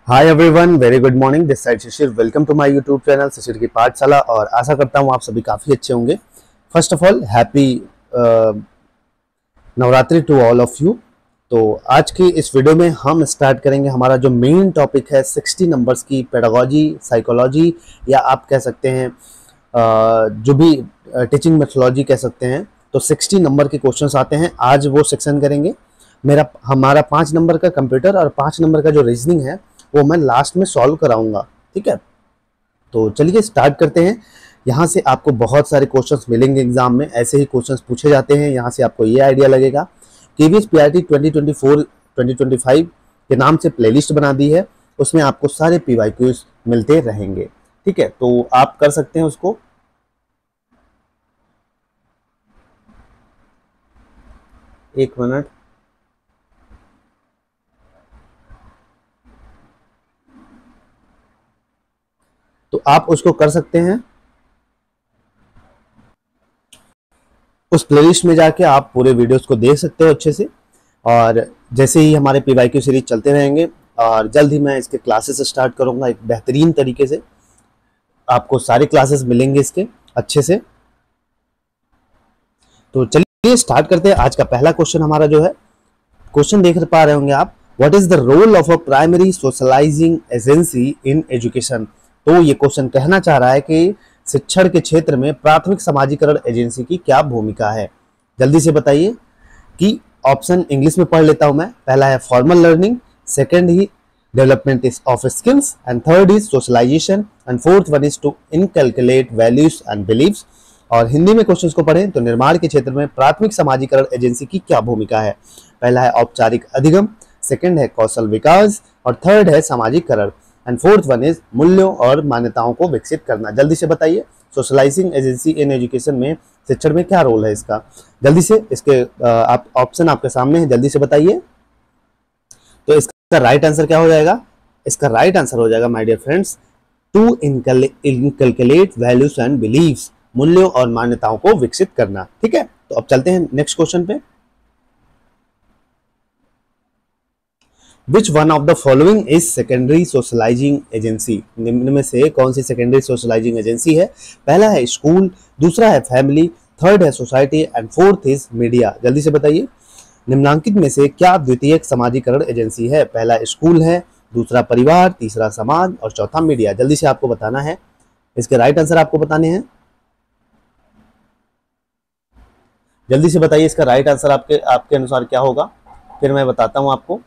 Hi everyone, very good morning. This side Shishir. Welcome to my YouTube channel Shishir की पाठशाला। और आशा करता हूँ आप सभी काफ़ी अच्छे होंगे। First of all happy Navratri to all of you. तो आज की इस वीडियो में हम स्टार्ट करेंगे हमारा जो मेन टॉपिक है 60 नंबर्स की पेडागोजी, साइकोलॉजी, या आप कह सकते हैं जो भी टीचिंग मेथोलॉजी कह सकते हैं। तो 60 नंबर के क्वेश्चंस आते हैं, आज वो सेक्शन करेंगे। हमारा 5 नंबर का कंप्यूटर और 5 नंबर का जो रीजनिंग है वो मैं लास्ट में सॉल्व कराऊंगा, ठीक है। तो चलिए स्टार्ट करते हैं। यहाँ से आपको बहुत सारे क्वेश्चंस मिलेंगे एग्जाम में, ऐसे ही क्वेश्चंस पूछे जाते हैं। यहाँ से आपको ये आइडिया लगेगा। केवीएस पीआरटी 2024-2025 के नाम से प्लेलिस्ट बना दी है, उसमें आपको सारे पीवाईक्यूज मिलते रहेंगे, ठीक है। तो आप कर सकते हैं उसको। एक मिनट। तो आप उसको कर सकते हैं। उस प्लेलिस्ट में जाके आप पूरे वीडियोस को देख सकते हो अच्छे से। और जैसे ही हमारे पीवाईक्यू सीरीज चलते रहेंगे और जल्द ही मैं इसके क्लासेस स्टार्ट करूंगा एक बेहतरीन तरीके से। आपको सारे क्लासेस मिलेंगे इसके अच्छे से। तो चलिए स्टार्ट करते हैं। आज का पहला क्वेश्चन हमारा जो है, क्वेश्चन देख पा रहे होंगे आप, what is the role of a primary socialising agency in education. तो ये क्वेश्चन कहना चाह रहा है कि शिक्षण के क्षेत्र में प्राथमिक समाजीकरण एजेंसी की क्या भूमिका है। जल्दी से बताइए। कि ऑप्शन इंग्लिश में पढ़ लेता हूं मैं। पहला है फॉर्मल लर्निंग, सेकंड ही development of skills, and third is socialisation, and fourth one is to inculcate values and beliefs. और हिंदी में क्वेश्चन को पढ़ें तो निर्माण के क्षेत्र में प्राथमिक समाजीकरण एजेंसी की क्या भूमिका है। पहला है औपचारिक अधिगम, सेकंड है कौशल विकास, और थर्ड है सामाजिकरण, एंड फोर्थ वन इज मूल्यों और मान्यताओं को विकसित करना। जल्दी से बताइए, सोशलाइजिंग एजेंसी इन एजुकेशन में शिक्षण में क्या रोल है इसका। जल्दी से इसके आप ऑप्शन आपके सामने है, जल्दी से बताइए। तो इसका राइट आंसर क्या हो जाएगा? इसका राइट आंसर हो जाएगा my dear friends, to inculcate values and beliefs, मूल्यों और मान्यताओं को विकसित करना, ठीक है। तो अब चलते हैं नेक्स्ट क्वेश्चन पे। Which one of the following is secondary socializing agency? निम्न में से कौन सी सेकेंडरी सोशलाइजिंग एजेंसी है? पहला है स्कूल, दूसरा है फैमिली, थर्ड है society, and fourth is media. जल्दी से बताइए, निम्नांकित में से क्या द्वितीयक समाजीकरण एजेंसी है? पहला स्कूल है, दूसरा परिवार, तीसरा समाज, और चौथा मीडिया। जल्दी से आपको बताना है, इसके राइट आंसर आपको बताने हैं। जल्दी से बताइए इसका राइट आंसर आपके अनुसार क्या होगा, फिर मैं बताता हूं आपको।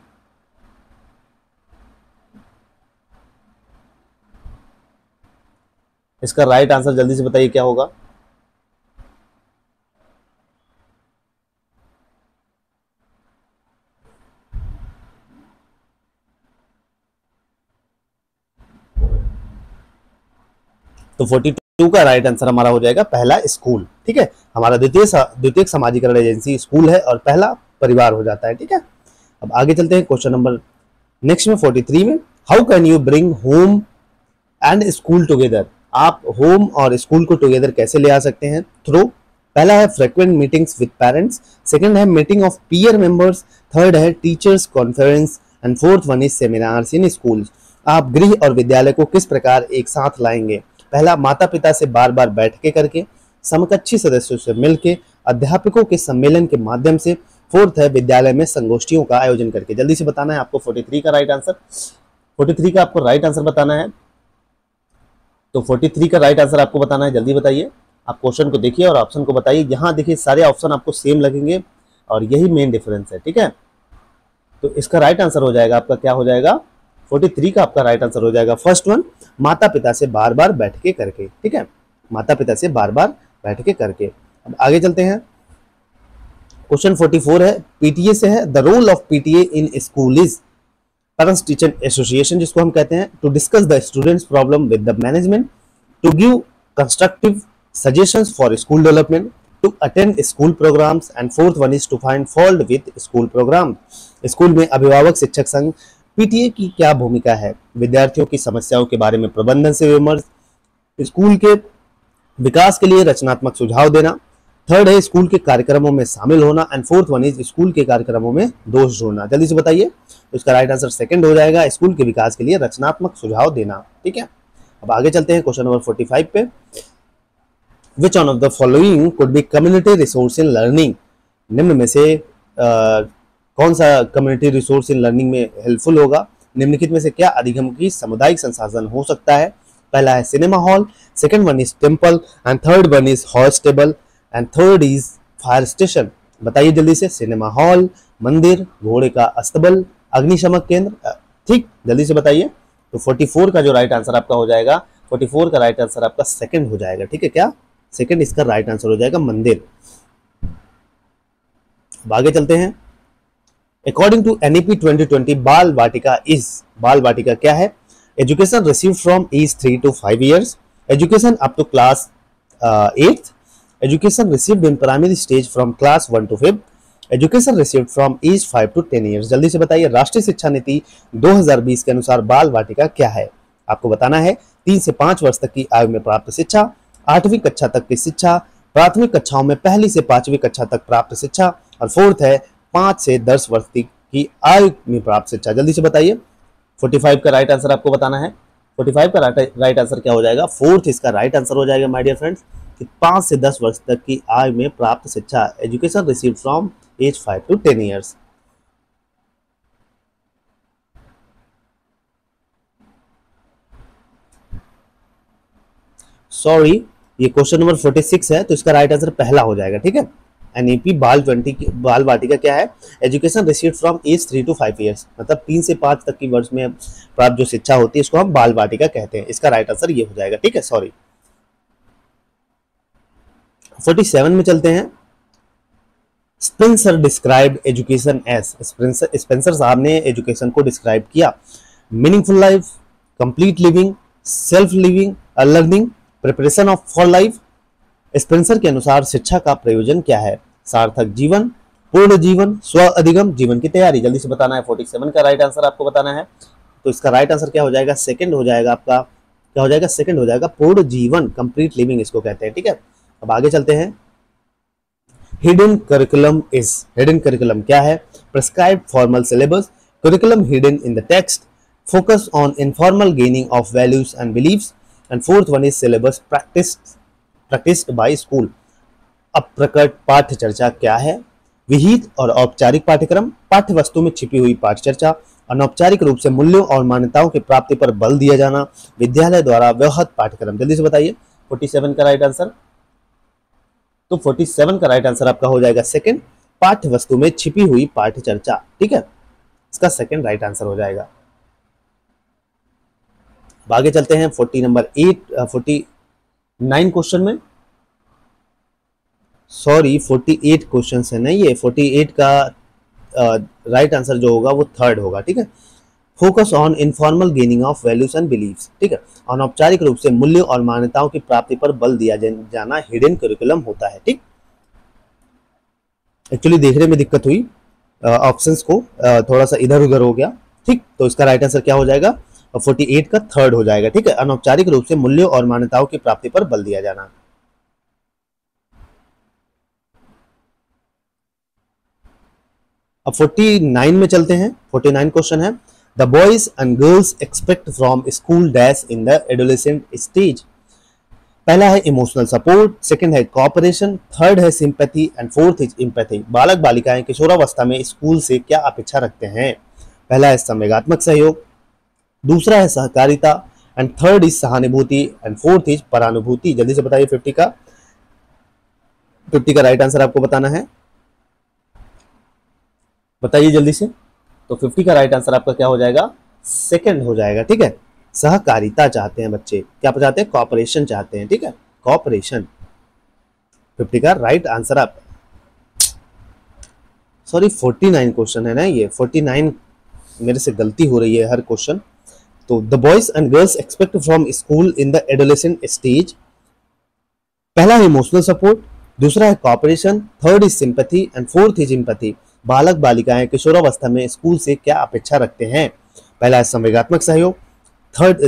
इसका राइट आंसर जल्दी से बताइए क्या होगा। तो 42 का राइट आंसर हमारा हो जाएगा पहला स्कूल, ठीक है। हमारा द्वितीयक समाजीकरण एजेंसी स्कूल है और पहला परिवार हो जाता है, ठीक है। अब आगे चलते हैं क्वेश्चन नंबर नेक्स्ट में 43 में। How can you bring home and school together. आप होम और स्कूल को टुगेदर कैसे ले आ सकते हैं? थ्रू। पहला है frequent meetings with parents, second है meeting of peer members, third है teachers conference, and fourth one is seminars in schools. आप गृह और विद्यालय को किस प्रकार एक साथ लाएंगे? पहला, माता पिता से बार बार बैठके करके, समकक्षी सदस्यों से मिलके, अध्यापकों के सम्मेलन के माध्यम से, फोर्थ है विद्यालय में संगोष्ठियों का आयोजन करके। जल्दी से बताना है आपको 43 का राइट आंसर। 43 का आपको राइट आंसर बताना है। तो 43 का राइट आंसर आपको बताना है, जल्दी बताइए। आप क्वेश्चन को देखिए और ऑप्शन को बताइए। यहाँ देखिए सारे ऑप्शन आपको सेम लगेंगे और यही मेन डिफरेंस है, ठीक है। तो इसका राइट आंसर हो जाएगा आपका, क्या हो जाएगा? 43 का आपका राइट आंसर हो जाएगा फर्स्ट वन, माता पिता से बार बार बैठ के करके, ठीक है। माता पिता से बार बार बैठ के करके। अब आगे चलते हैं। क्वेश्चन 44 है, पीटीए से है। The role of PTA in school is, parents teacher association जिसको हम कहते हैं, to discuss the students problem with the management, to give constructive suggestions for school development, to attend school programmes, and fourth one is to find fault with school programme. School में अभिभावक शिक्षक संघ PTA की क्या भूमिका है? विद्यार्थियों की समस्याओं के बारे में प्रबंधन से विमर्श, स्कूल के विकास के लिए रचनात्मक सुझाव देना, थर्ड है स्कूल के कार्यक्रमों में शामिल होना, and fourth one is school के कार्यक्रमों में दोष ढूंढना। जल्दी से बताइए। तो इसका राइट आंसर सेकंड हो जाएगा, स्कूल के विकास के लिए रचनात्मक सुझाव देना। ठीक है, अब आगे चलते हैं क्वेश्चन नंबर 45 पे। Which one of the following could be community resource in learning, निम्न में से कौन सा कम्युनिटी रिसोर्स इन लर्निंग में हेल्पफुल होगा, निम्नलिखित में से क्या अधिगम सामुदायिक संसाधन हो सकता है। पहला है cinema hall, second one is temple and third one is hospital and third is fire station. बताइए जल्दी से, सिनेमा हॉल, मंदिर, घोड़े का अस्तबल, अग्निशमक केंद्र। ठीक, जल्दी से बताइए। तो 44 का जो राइट आंसर आपका हो जाएगा, 44 का राइट आंसर आपका सेकंड हो जाएगा। ठीक है, क्या सेकंड इसका राइट आंसर हो जाएगा, मंदिर। अब आगे चलते हैं। अकॉर्डिंग टू NEP 2020 बाल वाटिका इज, बाल वाटिका क्या है? Education receive from age 3 to 5 years, education up to class 8th, education received in primary stage from class 1 to 5th, education received from age 5 to 10 years। जल्दी से बताइए, राष्ट्रीय शिक्षा नीति 2020 के अनुसार बाल वाटिका क्या है? आपको बताना है 3 से 5 वर्ष तक की आयु में प्राप्त शिक्षा, 8वीं कक्षा तक की शिक्षा, प्राथमिक कक्षाओं में पहली से 5वीं कक्षा तक प्राप्त शिक्षा, और फोर्थ है 5 से 10 वर्ष की आयु में प्राप्त शिक्षा। जल्दी से बताइए, 45 का राइट आंसर आपको बताना है। 45 का राइट आंसर क्या हो जाएगा? फोर्थ इसका राइट आंसर हो जाएगा माय डियर फ्रेंड्स, कि 5 से 10 वर्ष तक की आयु में प्राप्त शिक्षा, education received from age 5 to 10 years। Sorry, ये क्वेश्चन नंबर 46 है, तो इसका राइट आंसर पहला हो जाएगा। ठीक है, NEP बाल वाटिका क्या है? Education received from age 3 to 5 years, मतलब 3 से 5 तक की वर्ष में प्राप्त जो शिक्षा होती है इसको हम बाल वाटिका कहते हैं। इसका राइट आंसर ये हो जाएगा। ठीक है, सॉरी। 47 में चलते हैं। Spencer described education as, Spencer साहब ने एजुकेशन को डिस्क्राइब किया meaningful life, complete living, self living learning, preparation of for life. Spencer के अनुसार शिक्षा का प्रयोजन क्या है? सार्थक जीवन, पूर्ण जीवन, स्व अधिगम, जीवन की तैयारी। जल्दी से बताना है। 47 का राइट आंसर आपको बताना है। तो इसका राइट आंसर क्या हो जाएगा? सेकंड हो जाएगा आपका, क्या हो जाएगा? सेकंड हो जाएगा, पूर्ण जीवन, कंप्लीट लिविंग इसको कहते हैं। ठीक है, अब आगे चलते हैं। Hidden curriculum is, hidden curriculum क्या है? Prescribed formal syllabus, curriculum hidden in the text, focus on informal gaining of values and believes, and fourth one is syllabus practised by school. अप्रकट पाठ्य चर्चा क्या है? विहित और औपचारिक पाठ्यक्रम, पाठ्य वस्तु में छिपी हुई पाठ्य चर्चा, अनौपचारिक रूप से मूल्यों और मान्यताओं की प्राप्ति पर बल दिया जाना, विद्यालय द्वारा व्यवहृत पाठ्यक्रम। जल्दी से बताइए 47 का राइट आंसर। तो 47 का राइट आंसर आपका हो जाएगा सेकंड, पाठ्य वस्तु में छिपी हुई पाठ्य चर्चा। ठीक है, इसका सेकंड राइट आंसर हो जाएगा। अब आगे चलते हैं 49 क्वेश्चन में। सॉरी, 48 क्वेश्चन है ना ये। 48 का राइट आंसर जो होगा वो थर्ड होगा। ठीक है, focus on informal gaining of values and beliefs. ठीक है, अनौपचारिक रूप से मूल्यों और मान्यताओं की प्राप्ति पर बल दिया जाना हिडन करिकुलम होता है। ठीक, एक्चुअली देखने में दिक्कत हुई, ऑप्शंस को थोड़ा सा इधर उधर हो गया। ठीक, तो इसका राइट आंसर क्या हो जाएगा? 48 का थर्ड हो जाएगा। ठीक है, अनौपचारिक रूप से मूल्यों और मान्यताओं की प्राप्ति पर बल दिया जाना। अब 49 में चलते हैं। 49 क्वेश्चन है, the boys and girls expect from school dash in the adolescent stage. पहला है इमोशनल सपोर्ट, सेकंड है कोऑपरेशन, थर्ड है sympathy and fourth is empathy. बालक बालिकाएं किशोरावस्था में स्कूल से क्या अपेक्षा रखते हैं? पहला है संवेगात्मक सहयोग, दूसरा है सहकारिता, एंड थर्ड इज सहानुभूति, एंड फोर्थ इज परानुभूति। जल्दी से बताइए 50 का राइट आंसर आपको बताना है। बताइए जल्दी से। तो 50 का राइट आंसर आपका क्या हो जाएगा? सेकंड हो जाएगा। ठीक है, सहकारिता चाहते हैं बच्चे, क्या चाहते हैं? कॉपरेशन चाहते हैं। ठीक है, कॉपरेशन 50 का राइट आंसर आप। सॉरी, 49 क्वेश्चन है ना ये। 49 मेरे से गलती हो रही है हर क्वेश्चन। तो the boys and girls expect from school in the adolescent stage. पहला है इमोशनल सपोर्ट, दूसरा है cooperation, third is sympathy and fourth is empathy. बालक बालिकाएं किशोरावस्था में स्कूल से क्या अपेक्षा रखते हैं? पहला है संवेगात्मक सहयोग,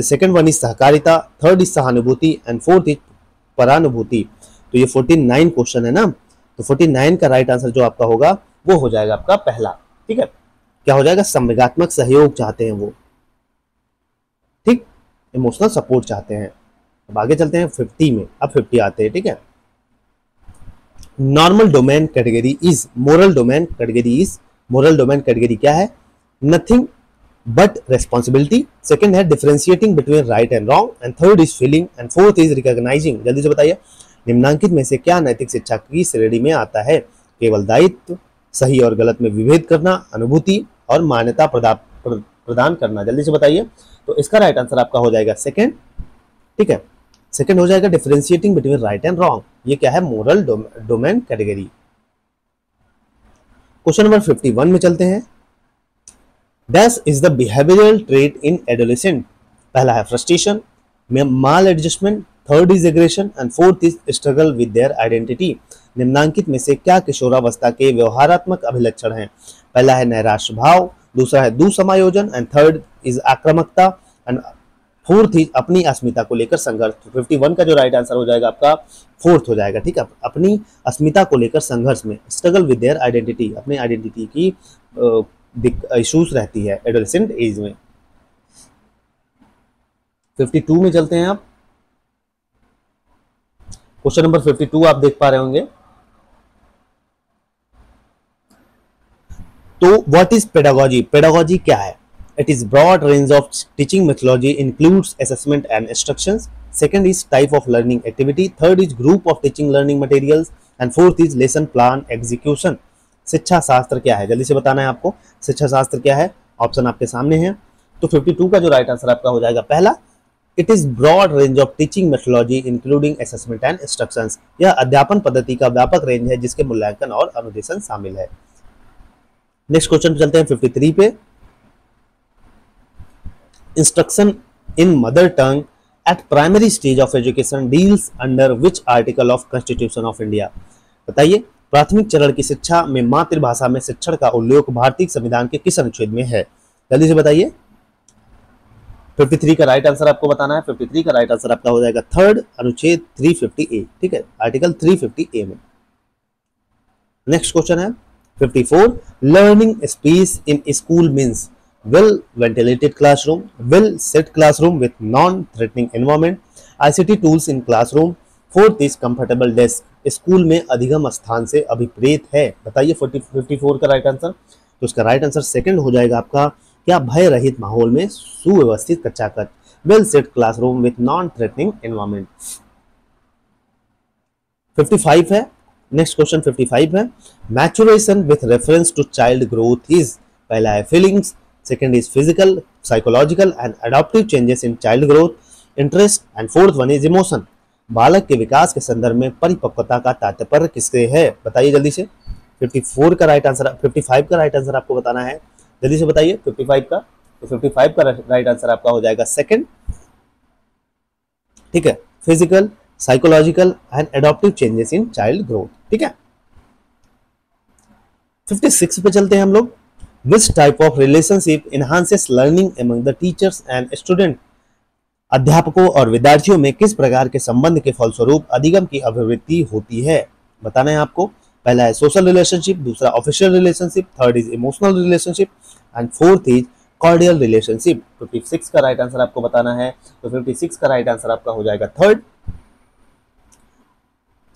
सेकंड वन इज सहकारिता, थर्ड इज सहानुभूति एंड फोर्थ इज परानुभूति। तो ये 49 क्वेश्चन है ना, तो 49 का राइट आंसर जो आपका होगा वो हो जाएगा आपका पहला। ठीक है, क्या हो जाएगा, संवेगात्मक सहयोग चाहते हैं वो, ठीक, इमोशनल सपोर्ट चाहते हैं। अब आगे चलते हैं 50 में, अब 50 आते हैं, ठीक है। Normal domain category is moral domain category is, moral domain category क्या है, नथिंग बट रेस्पॉन्सिबिलिटी। सेकंड है differentiating between right and wrong, and third is feeling, and fourth is recognising. जल्दी से बताइए, निम्नांकित में से क्या नैतिक शिक्षा की श्रेणी में आता है, केवल दायित्व, सही और गलत में विभेद करना, अनुभूति और मान्यता प्रदान करना। जल्दी से बताइए। तो इसका राइट आंसर आपका हो जाएगा सेकंड, ठीक है, सेकंड हो जाएगा differentiating between right and wrong. ये क्या है, moral domain category. Question number 51 में चलते हैं। Dash is the behavioural trait in adolescent. पहला है frustration, mall adjustment, third is aggression, and fourth is struggle with their identity. निम्नांकित में से क्या किशोरावस्था के व्यवहारात्मक अभिलक्षण हैं? पहला है नैराश्य भाव, दूसरा है दुसमायोजन, एंड थर्ड इज आक्रामकता, एंड फोर्थ इज अपनी अस्मिता को लेकर संघर्ष। 51 का जो राइट आंसर हो जाएगा आपका फोर्थ हो जाएगा, ठीक है, अपनी अस्मिता को लेकर संघर्ष में, स्ट्रगल विद देयर आइडेंटिटी, अपनी आइडेंटिटी की इश्यूज रहती है एडोलेसेंट एज में। 52 में चलते हैं आप। क्वेश्चन नंबर 52 आप देख पा रहे होंगे। तो व्हाट इज पेडागोजी? पेडागोजी क्या है? It is broad range of teaching methodology, includes assessment and instructions. Second is type of learning activity, third is group of teaching learning materials, and fourth is lesson plan execution. शिक्षा शास्त्र क्या है? जल्दी से बताना है आपको, शिक्षा शास्त्र क्या है? ऑप्शन आपके सामने है। तो 52 का जो राइट आंसर आपका हो जाएगा पहला, it is broad range of teaching methodology including assessment and instructions. यह अध्यापन पद्धति का व्यापक रेंज है जिसके मूल्यांकन और अनुदेशन शामिल है। नेक्स्ट क्वेश्चन पे चलते हैं 53 पे। Instruction in mother tongue eight primary stage of education deals under which article of constitution of India? बताइए, प्राथमिक चरण की शिक्षा में मातृभाषा में शिक्षण का उल्लेख भारतीय संविधान के किस अनुच्छेद में है? जल्दी से बताइए। 53 का राइट आंसर आपको बताना है। 53 का राइट आंसर आपका हो जाएगा थर्ड, अनुच्छेद 350A, ठीक है, आर्टिकल 350A में। नेक्स्ट क्वेश्चन है 54। Learning space in school means well ventilated classroom, well set classroom with non threatening environment, ICT tools in classroom, fourth is comfortable desk. School में अधिगम स्थान से अभिप्रेत है। बताइए 54 का राइट आंसर। तो उसका राइट आंसर सेकंड हो जाएगा आपका, क्या भय रहित माहौल में सुव्यवस्थित कक्षा कक्ष, well set classroom with non threatening environment. 55 है, नेक्स्ट क्वेश्चन 55 है। Maturation with reference to child growth is, पहला है feelings, second is physical, psychological and adoptive changes in child growth, interest, and fourth one is emotion. बालक के विकास के संदर्भ में परिपक्वता का तात्पर्य किससे है? बताइए जल्दी से। 54 का राइट आंसर, 55 का राइट आंसर आपको बताना है। जल्दी से बताइए 55 का। तो 55 का राइट आंसर आपका हो जाएगा सेकंड, ठीक है, physical, psychological and adaptive changes in child growth, ठीक है। 56 पे चलते हैं हम लोग। Which type of relationship enhances learning among the teachers and student? अध्यापकों और विद्यार्थियों में किस प्रकार के संबंध के फलस्वरूप अधिगम की अभिवृद्धि होती है? बताना है आपको। पहला है सोशल रिलेशनशिप, दूसरा official relationship, third is emotional relationship, and fourth is cordial relationship. 56 का राइट आंसर आपको बताना है। तो 56 का राइट आंसर आपका हो जाएगा थर्ड,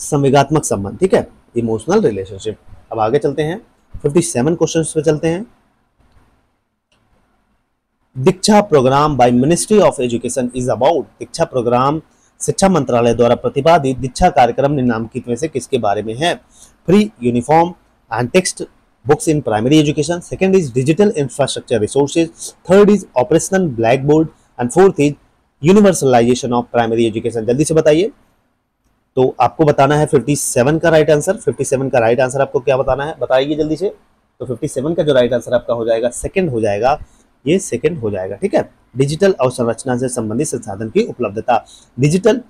संवेगात्मक संबंध, ठीक है, इमोशनल रिलेशनशिप। अब आगे चलते हैं 57 क्वेश्चंस पे चलते हैं। Diksha program by ministry of education is about. Diksha program शिक्षा मंत्रालय द्वारा प्रतिपादित दीक्षा कार्यक्रम निम्नलिखित में से किसके बारे में है? Free uniform and text books in primary education, second is digital infrastructure resources, third is operational black board, and fourth is universalization of primary education. जल्दी से बताइए। तो आपको बताना है 57 का राइट आंसर। 57 का राइट आंसर आपको क्या बताना है? बताइए जल्दी से। तो 57 का जो राइट आंसर आपका हो जाएगा सेकंड हो जाएगा, ये सेकंड हो जाएगा, ठीक है। डिजिटल अवसंरचना से संबंधित संसाधन की उपलब्धता, डिजिटल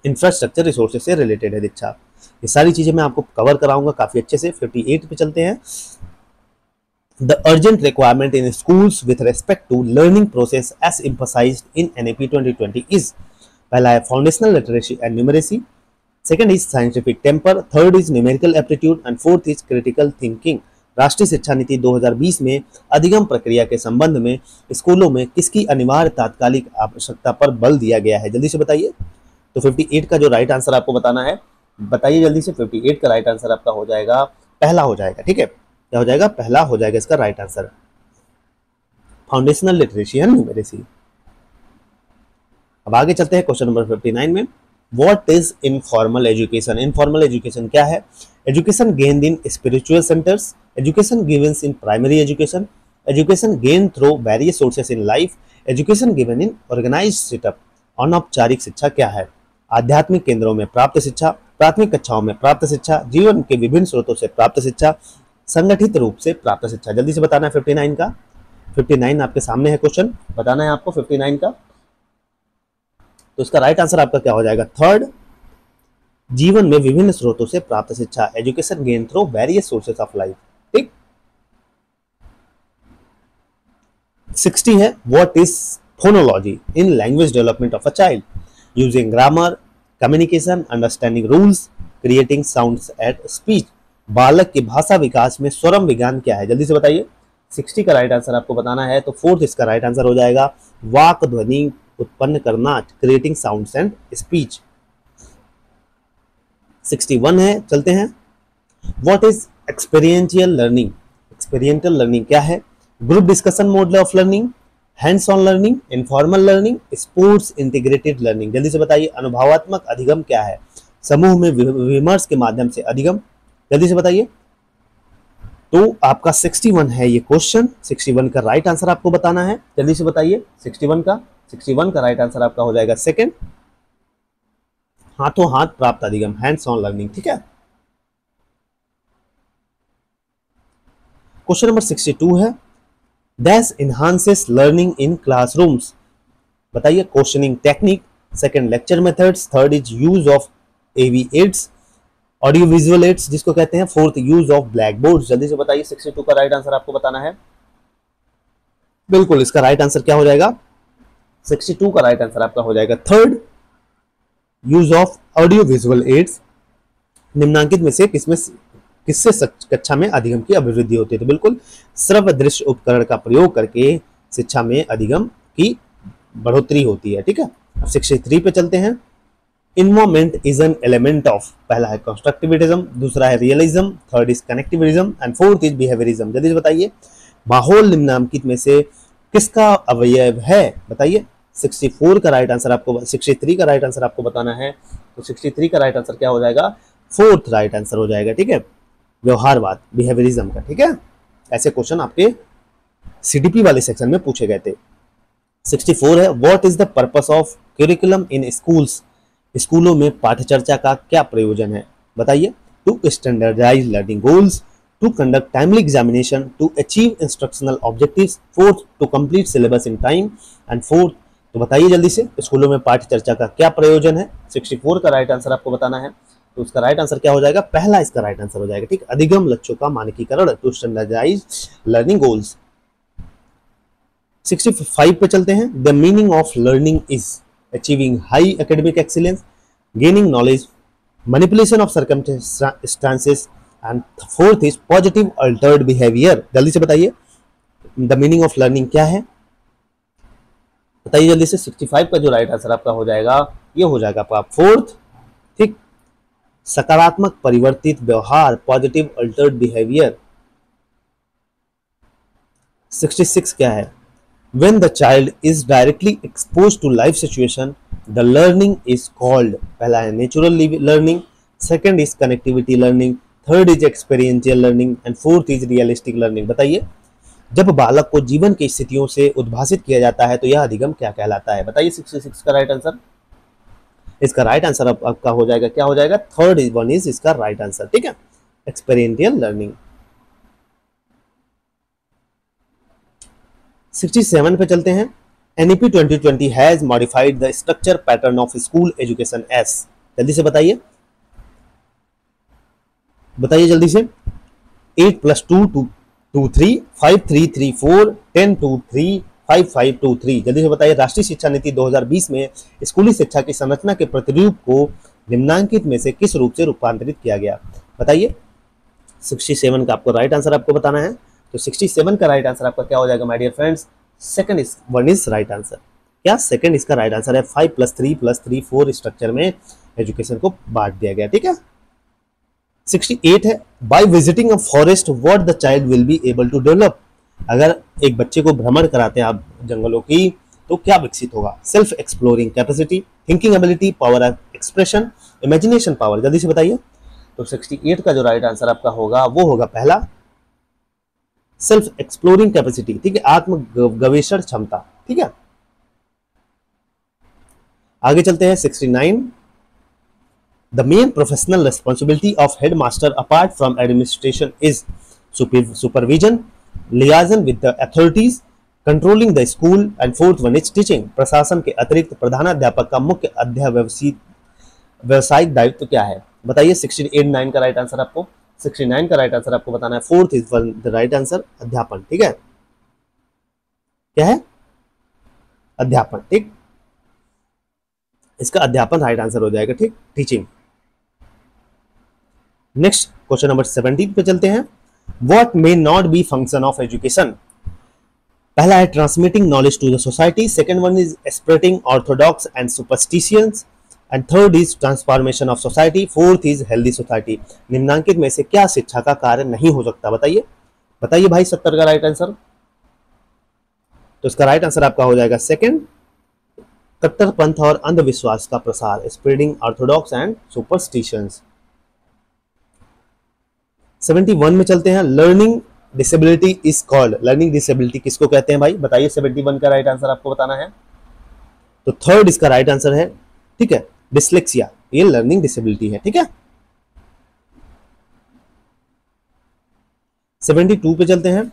इंफ्रास्ट्रक्चर रिसोर्सेज से रिलेटेड है दीक्षा। ये सारी चीजें मैं आपको कवर कराऊंगा काफी अच्छे से। 58 पे चलते हैं। The urgent requirement in schools with respect to learning process as emphasised in NAP 2020 is, पहला है foundational literacy and numeracy, second is scientific temper, third is numerical aptitude, and fourth is critical thinking. राष्ट्रीय शिक्षा नीति 2020 में अधिगम प्रक्रिया के संबंध में स्कूलों में किसकी अनिवार्य तात्कालिक आवश्यकता पर बल दिया गया है? जल्दी से बताइए। तो 58 का जो राइट आंसर आपको बताना है, बताइए जल्दी से। 58 का राइट आंसर आपका हो जाएगा पहला हो जाएगा, ठीक है। क्या हो जाएगा? पहला हो जाएगा इसका right answer, foundational literacy and numeracy. अब आगे चलते हैं क्वेश्चन नंबर 59 में। What is informal education? Informal education क्या है? Education gained in spiritual centres, education given in primary education, education gain through various sources in life, education given in organised setup. अनौपचारिक शिक्षा क्या है? आध्यात्मिक केंद्रों में प्राप्त शिक्षा, प्राथमिक कक्षाओं में प्राप्त शिक्षा, जीवन के विभिन्न स्रोतों से प्राप्त शिक्षा, संगठित रूप से प्राप्त शिक्षा। जल्दी से बताना है 59 का। 59 आपके सामने है क्वेश्चन, बताना है आपको 59 का। तो इसका राइट आंसर आपका क्या हो जाएगा? थर्ड, जीवन में विभिन्न स्रोतों से प्राप्त शिक्षा, education gain through various sources of life, ठीक। 60 है, what is phonology in language development of a child? Using grammar, communication, understanding rules, creating sounds at speech. बालक के भाषा विकास में स्वरम विज्ञान क्या है? जल्दी से बताइए। 60 का राइट आंसर आपको बताना है, तो फोर्थ इसका राइट आंसर हो जाएगा वाक ध्वनि उत्पन्न करना, क्रिएटिंग साउंड्स एंड स्पीच। 61 है, चलते हैं। What is experiential learning? Experiential learning क्या है? Group discussion model of learning, hands on learning, informal learning, sports integrated learning. जल्दी से बताइए। अनुभवात्मक अधिगम क्या है? समूह में विमर्श के माध्यम से अधिगम। जल्दी से बताइए। तो आपका 61 है ये क्वेश्चन। 61 का राइट आंसर आपको बताना है, जल्दी से बताइए। 61 का राइट आंसर आपका हो जाएगा सेकंड, हाथों हाथ प्राप्त अधिगम, हैंड्स ऑन लर्निंग, ठीक है। क्वेश्चन नंबर 62 है, dash enhances learning in classrooms. बताइए। Questioning technique, second lecture methods, third is use of AV aids, audio visual aids जिसको कहते हैं, fourth use of blackboard. जल्दी से बताइए। 62 का राइट आंसर आपको बताना है। बिल्कुल, इसका राइट आंसर क्या हो जाएगा? 62 का राइट आंसर आपका हो जाएगा third, use of audio visual ads. निम्नांकित में से किससे कक्षा में अधिगम की अभिवृद्धि होती है? तो बिल्कुल, श्रव्य दृश्य उपकरण का प्रयोग करके शिक्षा में अधिगम की बढ़ोतरी होती है, ठीक है। अब 63 पे चलते हैं। Involvement is an element of, पहला है कंस्ट्रक्टिविज्म, दूसरा है realism, third is connectivism and fourth is behaviourism. जल्दी से बताइए। माहौल निम्नांकित में से किसका अवयव है? बताइए। 64 का राइट आंसर आपको, 63 का राइट आंसर आपको बताना है। तो 63 का राइट आंसर क्या हो जाएगा? फोर्थ राइट आंसर हो जाएगा, ठीक है। व्यवहारवाद, बिहेवियरिज्म का, ठीक है। ऐसे क्वेश्चन आपके सीडीपी वाले सेक्शन में पूछे गए थे। 64 है, what is the purpose of curriculum in schools? स्कूलों में पाठ्यचर्चा का क्या प्रयोजन है? बताइए। To standardise learning goals, to conduct timely examination, to achieve instructional objectives, fourth to complete syllabus in time and fourth. तो बताइए जल्दी से, स्कूलों में पाठ्यचर्चा का क्या प्रयोजन है? 64 का राइट आंसर आपको बताना है। तो उसका राइट आंसर क्या हो जाएगा? पहला इसका राइट आंसर हो जाएगा, ठीक। अधिगम लक्ष्यों का मानकीकरण, टू स्टैंडर्डाइज लर्निंग गोल्स। 65 पे चलते हैं। The meaning of learning is achieving high academic excellence, gaining knowledge, manipulation of circumstances and fourth is positive Altered behaviour. जल्दी से बताइए। द मीनिंग ऑफ लर्निंग क्या है? बताइए जल्दी से। 65 का जो राइट आंसर आपका हो जाएगा, ये हो जाएगा आपका फोर्थ, ठीक। सकारात्मक परिवर्तित व्यवहार, पॉजिटिव अल्टर्ड बिहेवियर। 66 क्या है? When the child is directly exposed to life situation, the learning is called, पहला है natural learning, second is connectivity learning, third is experiential learning and fourth is realistic learning। बताइए। जब बालक को जीवन की स्थितियों से उद्भासित किया जाता है तो यह अधिगम क्या कहलाता है? बताइए। 66 का राइट आंसर, इसका राइट आंसर आपका हो जाएगा, क्या हो जाएगा? थर्ड वन इज इसका राइट आंसर, ठीक है। एक्सपेरिएंशियल लर्निंग। 67 पे चलते हैं। NEP 2020 has modified the structure pattern of school education S. जल्दी से बताइए। बताइए जल्दी से। 8 + 2 2 3, 5 3 3 4, 10 2 3 5 5 2 3। जल्दी से बताइए। राष्ट्रीय शिक्षा नीति 2020 में स्कूली शिक्षा की संरचना के प्रतिरूप को निम्नांकित में से किस रूप से रूपांतरित किया गया? बताइए। 67 का आपको राइट आंसर आपको बताना है। तो 67 का राइट आंसर आपका क्या हो जाएगा my dear friends, second is one is right answer. क्या सेकंड इसका राइट आंसर है। 5+3+3 4 स्ट्रक्चर में एजुकेशन को बांट दिया गया, ठीक है। 68 है, by visiting a forest what the child will be able to develop. अगर एक बच्चे को भ्रमण कराते हैं आप जंगलों की, तो क्या विकसित होगा। Self exploring capacity, thinking ability, power of expression, imagination power. जल्दी से बताइए। तो 68 का जो राइट आंसर आपका होगा वो होगा पहला, सेल्फ एक्सप्लोरिंग कैपेसिटी, ठीक है, आत्म गवेषण क्षमता, ठीक है। आगे चलते हैं 69, the main professional responsibility of headmaster apart from administration is supervision, liaison with the authorities, controlling the school, and fourth one is teaching. प्रशासन के अतिरिक्त प्रधानाध्यापक का मुख्य व्यावसायिक दायित्व क्या है। बताइए। 69 का राइट आंसर आपको, 69 का राइट आंसर आपको बताना है। Fourth is the right answer, अध्यापन, ठीक है। क्या है, अध्यापन, ठीक। इसका अध्यापन राइट आंसर हो जाएगा, ठीक, टीचिंग। नेक्स्ट क्वेश्चन नंबर 17 पे चलते हैं। What may not be function of education. पहला है transmitting knowledge to the society, second one is spreading orthodox and superstitions, and third is transformation of society, fourth is healthy society. निम्नांकित में से क्या शिक्षा का कार्य नहीं हो सकता। बताइए, बताइए भाई। 70 का राइट आंसर, तो इसका राइट आंसर आपका हो जाएगा सेकंड, कट्टरपंथ और अंधविश्वास का प्रसार, स्प्रेडिंग ऑर्थोडॉक्स एंड सुपरस्टिशंस। 71 में चलते हैं। Learning disability is called, learning disability किसको कहते हैं भाई। बताइए। 71 का राइट आंसर आपको बताना है। तो थर्ड इसका राइट आंसर है, ठीक है, डिस्लेक्सिया, ये लर्निंग डिसेबिलिटी है, ठीक है। 72 पे चलते हैं।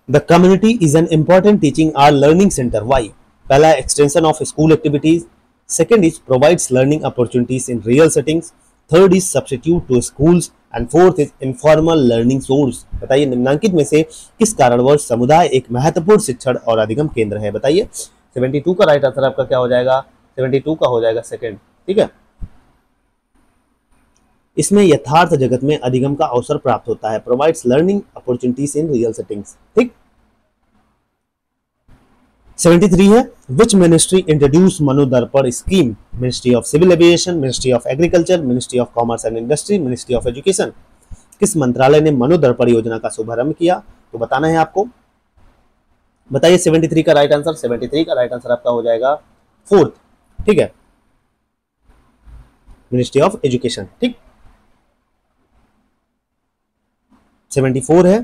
The community is an important teaching or learning centre, why. पहला है extension of school activities, second is provides learning opportunities in real settings, third is substitute to schools, and fourth is informal learning source. बताइए। निम्नांकित में से किस कारणवश समुदाय एक महत्वपूर्ण शिक्षण और अधिगम केंद्र है। बताइए। 72 का राइट आंसर आपका क्या हो जाएगा। 72 का हो जाएगा सेकंड, ठीक है। इसमें यथार्थ जगत में अधिगम का अवसर प्राप्त होता है, provides learning opportunities in real settings, ठीक। 73 है। Which ministry introduce Manodarpan scheme. Ministry of civil aviation, ministry of agriculture, ministry of commerce and industry, ministry of education. किस मंत्रालय ने मनोदर्पण योजना का शुभारंभ किया, तो बताना है आपको। बताइए। 73 का राइट आंसर, 73 का राइट आंसर आपका हो जाएगा फोर्थ, ठीक है, मिनिस्ट्री ऑफ एजुकेशन, ठीक। 74 है।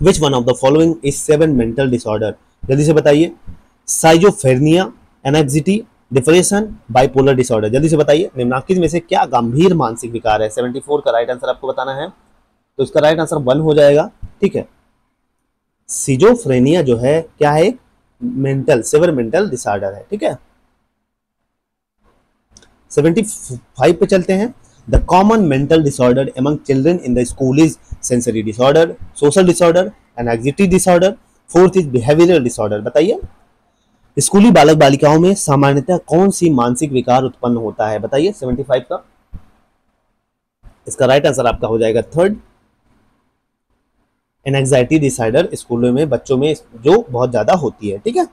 Which one of the following is 7 mental disorder. जल्दी से बताइए। साइजोफ्रेनिया, एनेक्सिटी, डिप्रेशन, बाइपोलर डिसऑर्डर। जल्दी से बताइए। निम्नांकित में से क्या गंभीर मानसिक विकार है। 74 का राइट आंसर आपको बताना है। तो इसका राइट आंसर 1 हो जाएगा, ठीक है। सिजोफ्रेनिया जो है क्या है, मेंटल, सेवर मेंटल डिसऑर्डर है, ठीक है। 75 पे चलते हैं। The common mental disorder among children in the school is sensory disorder, social disorder, anxiety disorder, fourth is behavioural disorder. बताइए। स्कूली बालक बालिकाओं में सामान्यतः कौन सी मानसिक विकार उत्पन्न होता है। बताइए। 75 का इसका राइट आंसर आपका हो जाएगा थर्ड, एंग्जायटी डिसऑर्डर स्कूलों में बच्चों में जो बहुत ज्यादा होती है, ठीक है।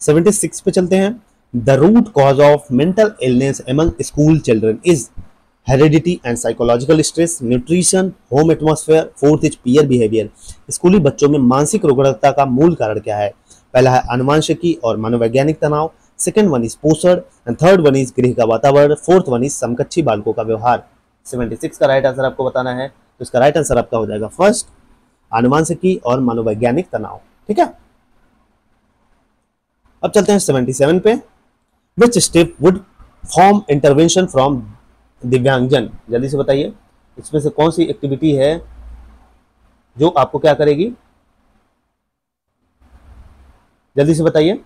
76 पे चलते हैं। The root cause of mental illness among school children is heredity and psychological stress, nutrition, home atmosphere, fourth is peer behaviour. स्कूली बच्चों में मानसिक रुग्णता का मूल कारण क्या है। पहला है अनुवांशिकी और मनोवैज्ञानिक तनाव, सेकंड वन इज पोषण, एंड थर्ड वन इज गृह का वातावरण, फोर्थ वन इज समकक्षी बालकों का व्यवहार। 76 का राइट आंसर आपको बताना है। तो इसका राइट आंसर आपका हो जाएगा फर्स्ट, अनुवांशिकी और मनोवैज्ञानिक तनाव, ठीक है। अब चलते हैं 77 पे। Which step would form intervention from दिव्यांगजन। जल्दी से बताइए। इसमें से कौन सी एक्टिविटी है जो आपको क्या करेगी, जल्दी से बताइए।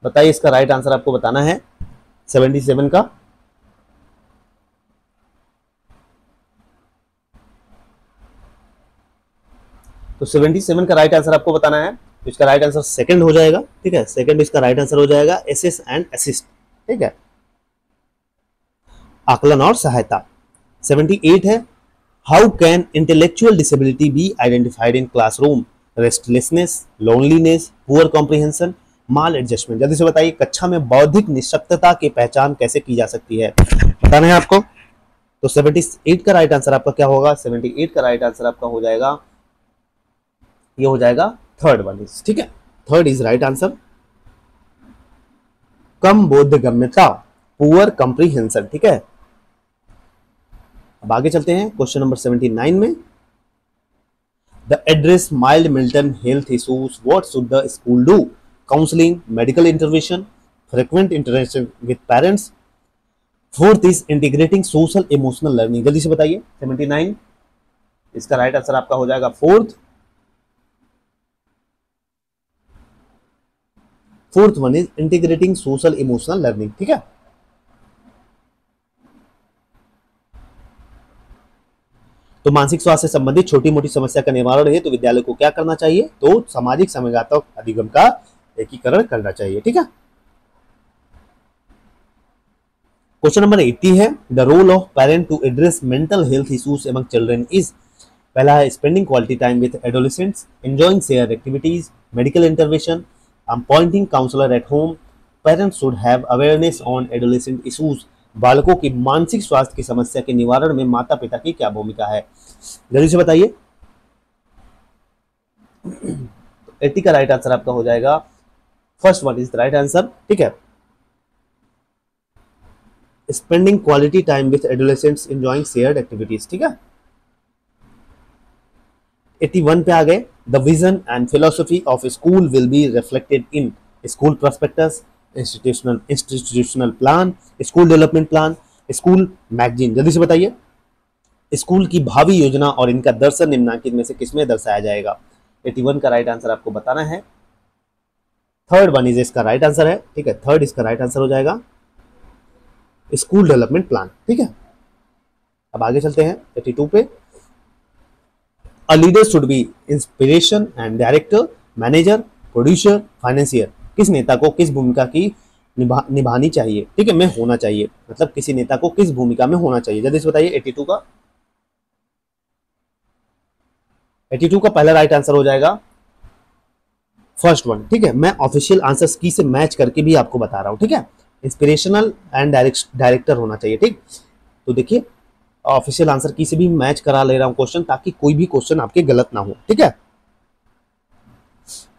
बताइए। इसका राइट आंसर आपको बताना है 77 का। तो 77 का राइट आंसर आपको बताना है, तो इसका राइट आंसर सेकंड हो जाएगा, ठीक है, सेकंड इसका राइट आंसर हो जाएगा, एसेस एंड असिस्ट, ठीक है, आकलन और सहायता। 78 है, how can intellectual disability be identified in classroom? Restlessness, loneliness, poor comprehension, mall adjustment. जल्दी से बताइए, कक्षा में बौद्धिक निःशक्तता की पहचान कैसे की जा सकती है, बताना है आपको। तो 78 का राइट आंसर आपका क्या होगा? 78 का राइट आंसर आपका हो जाएगा, ये हो जाएगा थर्ड वन इज, ठीक है, थर्ड इज राइट आंसर, कम बोधगम्यता, पुअर कॉम्प्रिहेंशन, ठीक है। अब आगे चलते हैं क्वेश्चन नंबर 79 में। The address mild Milton health issues, what should the school do? Counselling, medical intervention, frequent interaction with parents, fourth is integrating social emotional learning. जल्दी से बताइए, 79 इसका राइट आंसर आपका हो जाएगा fourth one is integrating social emotional learning, ठीक है। तो मानसिक स्वास्थ्य से संबंधित छोटी मोटी समस्या का निवारण है तो विद्यालय को क्या करना चाहिए? तो सामाजिक समझात्मक अधिगम का एकीकरण करना चाहिए, ठीक है। क्वेश्चन नंबर 80 है, the role of parent to address mental health issues among children is. पहला है spending quality time with adolescents, enjoying share activities, medical intervention, appointing counsellor at home, parents should have awareness on adolescent issues. बालकों की मानसिक स्वास्थ्य की समस्या के निवारण में माता पिता की क्या भूमिका है? जल्दी से बताइए। 80 का राइट आंसर आपका हो जाएगा, first one is the right answer, ठीक है, spending quality time with adolescents, enjoying shared activities, ठीक है। 81 पे आ गए, the vision and philosophy of school will be reflected in school prospectus, institutional plan, school development plan, school magazine. जल्दी से बताइए, school की भावी योजना और इनका दर्शन निम्नलिखित में से किसमें दर्शाया जाएगा? 81 का राइट आंसर आपको बताना है, थर्ड वन इज इसका राइट आंसर है, ठीक है, थर्ड इसका राइट आंसर हो जाएगा, स्कूल डेवलपमेंट प्लान, ठीक है। अब आगे चलते हैं 82 पे, a leader should be inspiration and director, manager, producer, financier. किस नेता को किस भूमिका की निभानी चाहिए, ठीक है, में होना चाहिए, मतलब किसी नेता को किस भूमिका में होना चाहिए? जल्दी से बताइए। 82 का पहला राइट आंसर हो जाएगा फर्स्ट वन, ठीक है। मैं ऑफिशियल आंसर्स की से मैच करके भी आपको बता रहा हूं, ठीक है, इंस्पिरेशनल एंड डायरेक्टर होना चाहिए, ठीक। तो देखिए, ऑफिशियल आंसर की से भी मैच करा ले रहा हूं क्वेश्चन, ताकि कोई भी क्वेश्चन आपके गलत ना हो, ठीक है।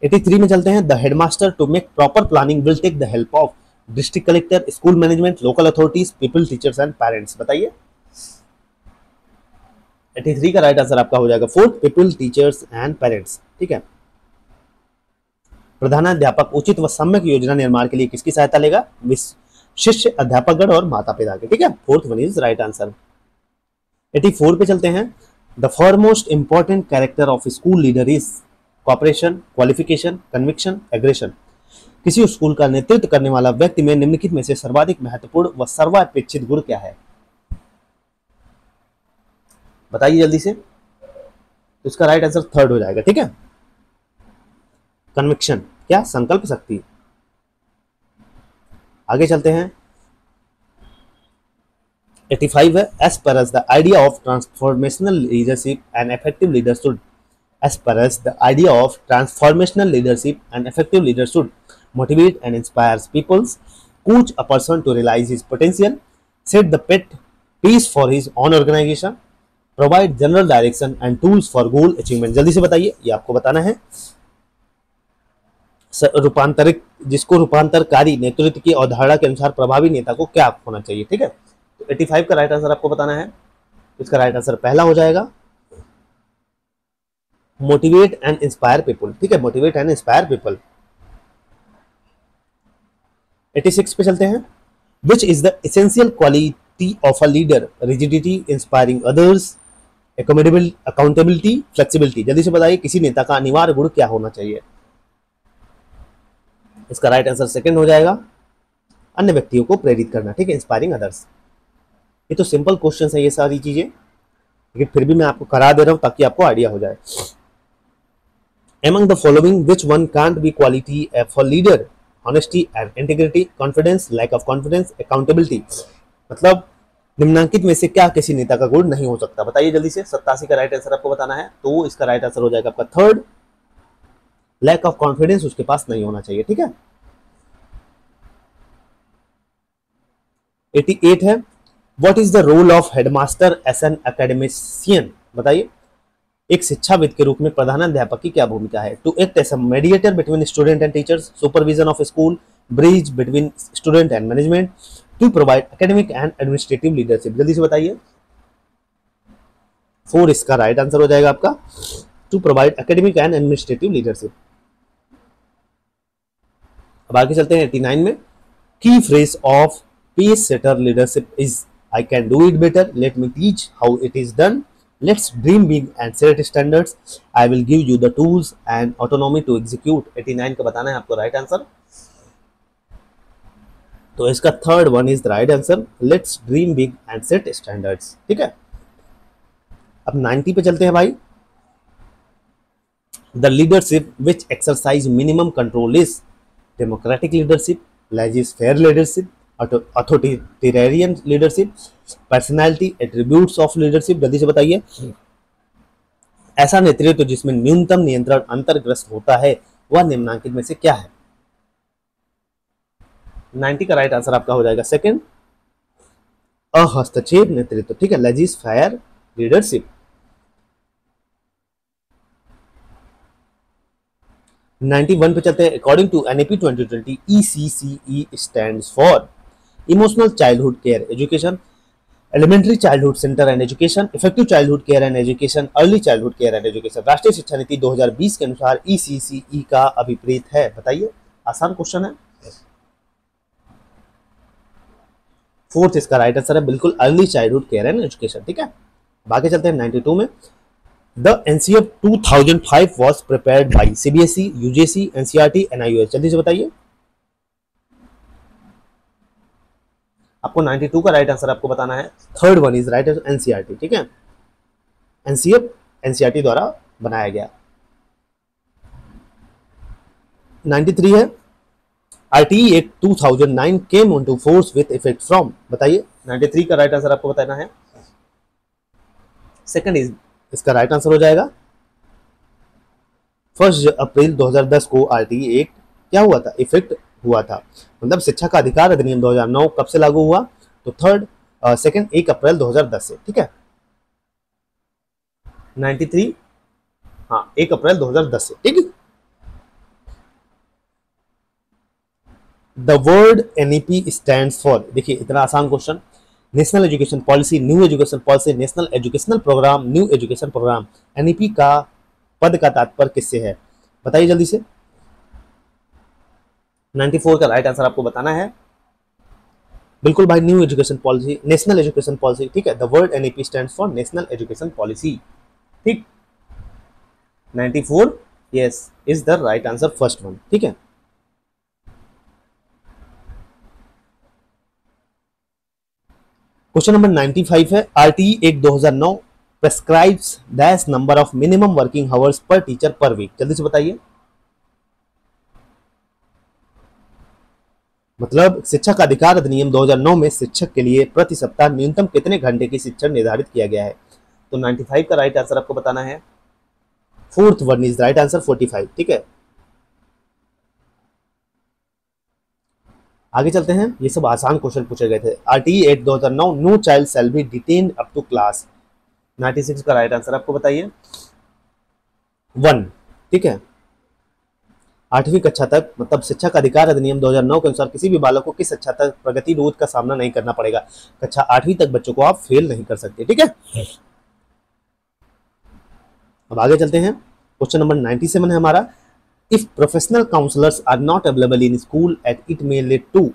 83 में चलते हैं, the headmaster to make proper planning will take the help of district collector, school management, local authorities, people, teachers and parents. बताइए। 83 का राइट आंसर आपका हो जाएगा fourth, people, teachers and parents, ठीक है। प्रधानाध्यापक उचित व सम्यक योजना निर्माण के लिए किसकी सहायता लेगा? शिष्य, अध्यापकगण और माता पिता के, ठीक है, fourth one is right answer. 84 पे चलते हैं, the foremost important character of school leader is cooperation, qualification, conviction, aggression. किसी स्कूल का नेतृत्व करने वाला व्यक्ति में निम्नलिखित में से सर्वाधिक महत्वपूर्ण व सर्वापेक्षित गुण क्या है? बताइए जल्दी से। तो इसका राइट आंसर थर्ड हो जाएगा, ठीक है, कन्विक्शन, क्या? संकल्प शक्ति। आगे चलते हैं, 85 है, as per as the idea of transformational leadership and effective leader should, as per as the idea of transformational leadership and effective leader should motivate and inspire people, coach a person to realize his potential, set the pace for his own organization, provide general direction and tools for goal achievement। जल्दी से बताइए, ये आपको बताना है। रूपांतरित, जिसको रूपांतरकारी नेतृत्व की अवधारणा के अनुसार प्रभावी नेता को क्या होना चाहिए, ठीक है। तो 85 का राइट आंसर आपको बताना है, इसका राइट आंसर पहला हो जाएगा, मोटिवेट एंड इंस्पायर पीपल, ठीक है, मोटिवेट एंड इंस्पायर पीपल। 86 पे चलते हैं, which is the essential quality of a leader? Rigidity, inspiring others, accountability, flexibility. जल्दी से बताइए, किसी नेता का अनिवार्य गुण क्या होना चाहिए? इसका राइट आंसर सेकंड हो जाएगा, अन्य व्यक्तियों को प्रेरित करना, ठीक है, इंस्पायरिंग अदर्स। ये तो सिंपल क्वेश्चन है ये सारी चीजें, लेकिन फिर भी मैं आपको करा दे रहा हूं ताकि आपको आइडिया हो जाए। among the following which one can't be quality for leader? Honesty and integrity, confidence, lack of confidence, accountability. मतलब निम्नांकित में से क्या किसी नेता का गुण नहीं हो सकता? बताइए जल्दी से। 87 का राइट आंसर आपको बताना है, तो इसका राइट आंसर हो जाएगा आपका थर्ड, लैक ऑफ कॉन्फिडेंस उसके पास नहीं होना चाहिए। ठीक है। 88 है, what is the role of headmaster as an academician? बताइए, एक शिक्षाविद के रूप में प्रधानाध्यापक की क्या भूमिका है? To act as a mediator between student and teachers, supervision of school, bridge between student and management, to provide academic and administrative leadership. जल्दी से बताइए। 4 इसका राइट आंसर हो जाएगा आपका, to provide academic and administrative leadership. अब आगे चलते हैं 89 में, की phrase of pace setter leadership is I can do it better, let me teach how it is done, let's dream big and set standards, I will give you the tools and autonomy to execute. 89 का बताना है आपको right answer, तो इसका third one is the right answer, let's dream big and set standards. ठीक है। अब 90 पे चलते हैं भाई। The leadership which exercise minimum control is democratic leadership, laissez faire leadership, authoritarian leadership, personality attributes of leadership. जल्दी से बताइए। ऐसा नेतृत्व जिसमें न्यूनतम नियंत्रण अंतर्ग्रस्त होता है वह निम्नांकित में से क्या है? 90 का राइट आंसर आपका हो जाएगा सेकंड, अहस्तक्षेप नेतृत्व। ठीक है, लेजिस फेयर लीडरशिप। 91 पे चलते हैं। According to NEP 2020, ECCE stands for emotional childhood care education, elementary childhood centre and education, effective childhood care and education, early childhood care and education. राष्ट्रीय शिक्षा नीति 2020 के अनुसार ECCE का अभिप्रेत है। बताइए, आसान क्वेश्चन है। 4th इसका राइट आंसर है बिल्कुल, early childhood care and education. ठीक है। बाकी चलते हैं 92 में। The NCF 2005 was prepared by CBSE, UGC, NCERT, NIOS। जल्दी से बताइए। आपको 92 का राइट आंसर आपको बताना है, third one is right, NCERT। ठीक है, NCF NCERT द्वारा बनाया गया। 93 है, RTE Act 2009 came into force with effect from। बताइए, 93 का राइट आंसर आपको बताना है, सेकंड इज इसका राइट आंसर हो जाएगा। 1 अप्रैल 2010 को RTE एक्ट क्या हुआ था? इफेक्ट हुआ था। मतलब शिक्षा का अधिकार अधिनियम 2009 कब से लागू हुआ? तो सेकंड 1 अप्रैल 2010 से। ठीक है, 93 हाँ 1 अप्रैल 2010 से। ठीक है। The word NEP stands for, देखिए इतना आसान question, national education policy, new education policy, national educational programme, new education programme. NEP का पद का तात्पर्य किससे है? बताइए जल्दी से। 94 का राइट आंसर आपको बताना है, बिल्कुल भाई, new education policy, national education policy. ठीक है, the word NEP stands for national education policy. ठीक, 94 yes is the right answer, first one. ठीक है, क्वेश्चन नंबर 95 है, RTE act 2009 prescribes dash number of minimum working hours per teacher per week. जल्दी से बताइए। मतलब शिक्षा का अधिकार अधिनियम 2009 में शिक्षक के लिए प्रति सप्ताह न्यूनतम कितने घंटे की शिक्षण निर्धारित किया गया है? तो 95 का राइट आंसर आपको बताना है, fourth one is right answer 45। ठीक है, आगे चलते हैं। ये सब आसान क्वेश्चन पूछे गए थे। RTE act 2009, no child shall be detained up to class. 96 का राइट आंसर आपको बताइए, 1। ठीक है, 8वीं कक्षा तक, मतलब शिक्षा का अधिकार अधिनियम 2009 के अनुसार किसी भी बालक को किस कक्षा तक प्रगति रोध का सामना नहीं करना पड़ेगा? कक्षा 8वीं तक बच्चों को आप फेल नहीं कर सकते। ठीक है, अब आगे चलते हैं। क्वेश्चन नंबर 97 है हमारा, if professional counsellors are not available in school at it may lead to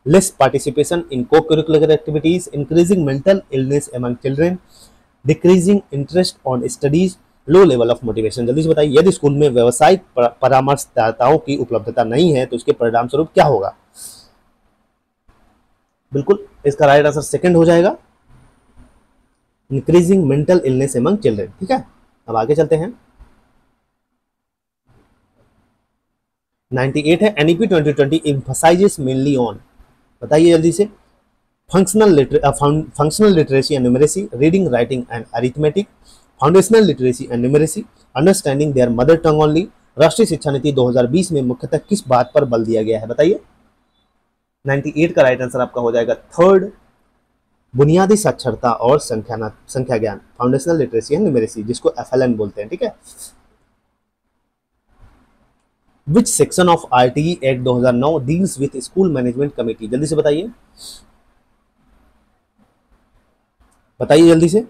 less participation in co-curricular activities, increasing mental illness among children, decreasing interest on studies, low level of motivation. जल्दी से बताइए, यदि school में व्यावसायिक परामर्शदाताओं की उपलब्धता नहीं है तो इसके परिणाम स्वरूप क्या होगा? बिल्कुल इसका राइट आंसर सेकंड हो जाएगा, increasing mental illness among children. ठीक है, अब आगे चलते हैं। 98 है एनईपी 2020 emphasizes mainly on, बताइए जल्दी से। Functional literacy and numeracy, reading writing and arithmetic, foundational literacy and numeracy, understanding their mother tongue only. राष्ट्रीय शिक्षा नीति 2020 में मुख्यतः किस बात पर बल दिया गया है, बताइए। 98 का राइट आंसर आपका हो जाएगा थर्ड, बुनियादी साक्षरता और संख्या ज्ञान, फाउंडेशनल लिटरेसी एंड न्यूमरेसी, जिसको एफएलएन बोलते हैं, ठीक है। Which section of RTE act 2009 deals with school management committee, जल्दी से बताइए, बताइए जल्दी से।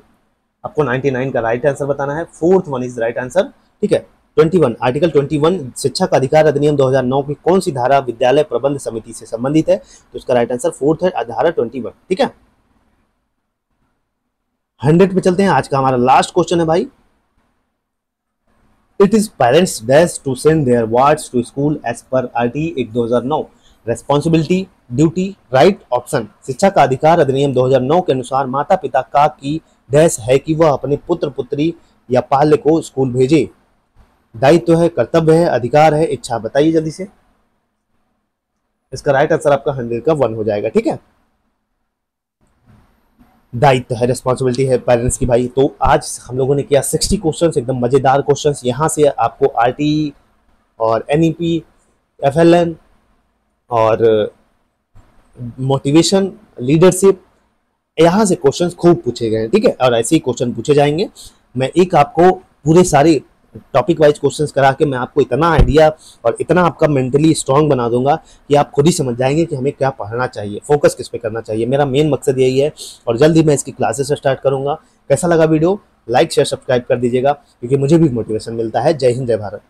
आपको 99 का राइट आंसर बताना है, fourth one is right answer, ठीक है। 21 आर्टिकल 21 शिक्षा का अधिकार अधिनियम 2009 की कौन सी धारा विद्यालय प्रबंध समिति से संबंधित है, तो इसका राइट आंसर फोर्थ है धारा 21, ठीक है। 100 पे चलते हैं, आज का हमारा लास्ट क्वेश्चन है भाई। It is parents dash to send their wards to school as per RTE act 2009, responsibility, duty, right, option. शिक्षा का अधिकार अधिनियम 2009 के अनुसार माता पिता का की डैश है कि वह अपने पुत्र पुत्री या पाल्य को स्कूल भेजे, दायित्व है, कर्तव्य है, अधिकार है, इच्छा, बताइए जल्दी से। इसका राइट आंसर आपका 100 का 1 हो जाएगा, ठीक है। दायित्व है, रिस्पॉन्सिबिलिटी है पेरेंट्स की भाई। तो आज हम लोगों ने किया 60 क्वेश्चंस, एकदम मजेदार क्वेश्चंस। यहाँ से आपको आरटीई और एनईपी, एफएलएन और मोटिवेशन, लीडरशिप, यहाँ से क्वेश्चंस खूब पूछे गए हैं, ठीक है। और ऐसे ही क्वेश्चन पूछे जाएंगे। मैं एक आपको पूरे सारे टॉपिक वाइज क्वेश्चंस करा के मैं आपको इतना आइडिया और इतना आपका मेंटली स्ट्रांग बना दूंगा कि आप खुद ही समझ जाएंगे कि हमें क्या पढ़ना चाहिए, फोकस किस पे करना चाहिए। मेरा मेन मकसद यही है और जल्द ही मैं इसकी क्लासेस स्टार्ट करूंगा। कैसा लगा वीडियो, लाइक शेयर सब्सक्राइब कर दीजिएगा, क्योंकि मुझे भी मोटिवेशन मिलता है। जय हिंद, जय भारत।